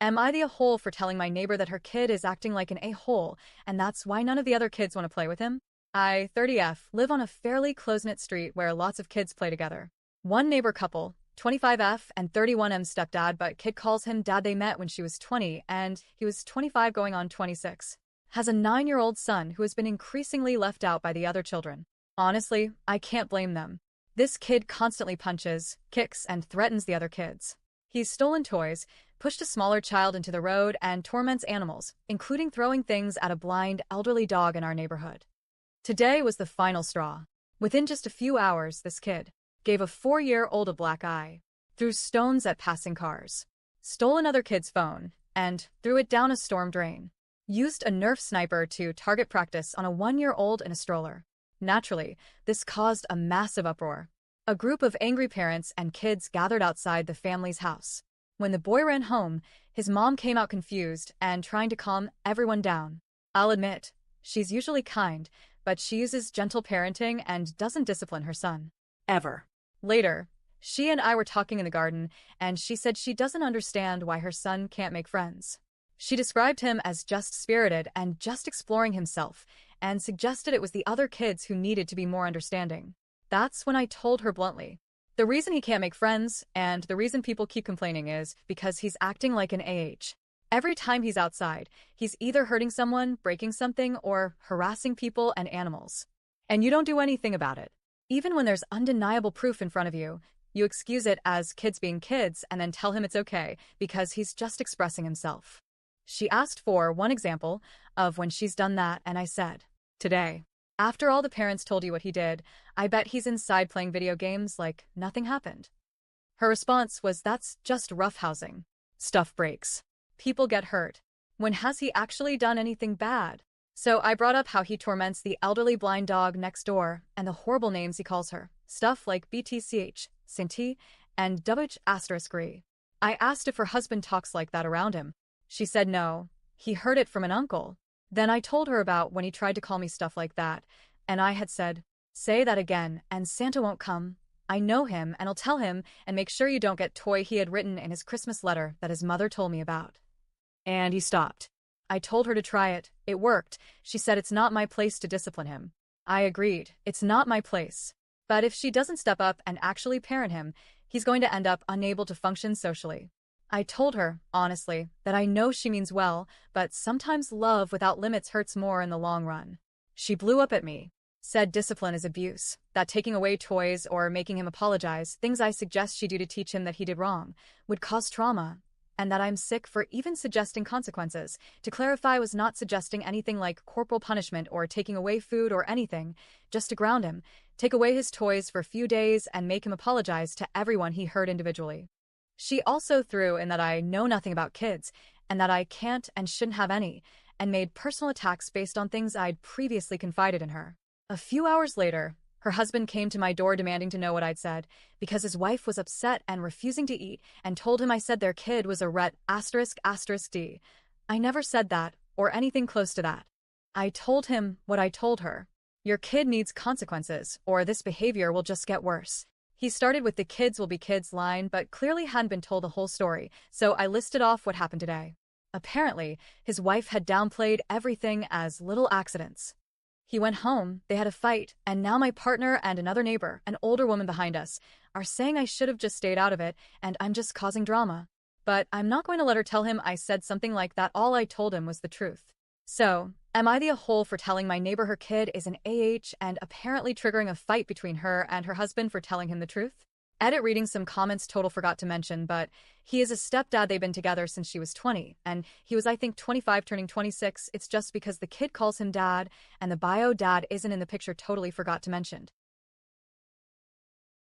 Am I the a-hole for telling my neighbor that her kid is acting like an a-hole, and that's why none of the other kids want to play with him? I, 30F, live on a fairly close-knit street where lots of kids play together. One neighbor couple, 25F and 31M stepdad, but kid calls him dad. They met when she was 20 and he was 25 going on 26. Has a 9-year-old son who has been increasingly left out by the other children. Honestly, I can't blame them. This kid constantly punches, kicks, and threatens the other kids. He's stolen toys, pushed a smaller child into the road, and torments animals, including throwing things at a blind, elderly dog in our neighborhood. Today was the final straw. Within just a few hours, this kid gave a 4-year-old a black eye, threw stones at passing cars, stole another kid's phone, and threw it down a storm drain. Used a Nerf sniper to target practice on a 1-year-old in a stroller. Naturally, this caused a massive uproar. A group of angry parents and kids gathered outside the family's house. When the boy ran home, his mom came out confused and trying to calm everyone down. I'll admit, she's usually kind, but she uses gentle parenting and doesn't discipline her son. Ever. Later, she and I were talking in the garden, and she said she doesn't understand why her son can't make friends. She described him as just spirited and just exploring himself, and suggested it was the other kids who needed to be more understanding. That's when I told her bluntly, the reason he can't make friends, and the reason people keep complaining, is because he's acting like an AH. Every time he's outside, he's either hurting someone, breaking something, or harassing people and animals. And you don't do anything about it. Even when there's undeniable proof in front of you, you excuse it as kids being kids and then tell him it's okay because he's just expressing himself. She asked for one example of when she's done that, and I said, today. After all the parents told you what he did, I bet he's inside playing video games like nothing happened. Her response was, that's just roughhousing. Stuff breaks. People get hurt. When has he actually done anything bad? So I brought up how he torments the elderly blind dog next door and the horrible names he calls her. Stuff like BTCH, Sinti, and WH**. I asked if her husband talks like that around him. She said no, he heard it from an uncle. Then I told her about when he tried to call me stuff like that, and I had said, say that again and Santa won't come. I know him and I'll tell him, and make sure you don't get toy he had written in his Christmas letter that his mother told me about. And he stopped. I told her to try it. It worked. She said it's not my place to discipline him. I agreed, it's not my place. But if she doesn't step up and actually parent him, he's going to end up unable to function socially. I told her, honestly, that I know she means well, but sometimes love without limits hurts more in the long run. She blew up at me, said discipline is abuse, that taking away toys or making him apologize, things I suggest she do to teach him that he did wrong, would cause trauma, and that I'm sick for even suggesting consequences. To clarify, I was not suggesting anything like corporal punishment or taking away food or anything, just to ground him, take away his toys for a few days and make him apologize to everyone he hurt individually. She also threw in that I know nothing about kids, and that I can't and shouldn't have any, and made personal attacks based on things I'd previously confided in her. A few hours later, her husband came to my door demanding to know what I'd said, because his wife was upset and refusing to eat, and told him I said their kid was a ret******. I never said that, or anything close to that. I told him what I told her. Your kid needs consequences, or this behavior will just get worse. He started with the kids will be kids line, but clearly hadn't been told the whole story, so I listed off what happened today. Apparently, his wife had downplayed everything as little accidents. He went home, they had a fight, and now my partner and another neighbor, an older woman behind us, are saying I should have just stayed out of it, and I'm just causing drama. But I'm not going to let her tell him I said something like that. All I told him was the truth. So, am I the a-hole for telling my neighbor her kid is an AH and apparently triggering a fight between her and her husband for telling him the truth? Edit reading some comments total forgot to mention, but he is a stepdad. They've been together since she was 20, and he was I think 25 turning 26. It's just because the kid calls him dad, and the bio dad isn't in the picture, totally forgot to mention.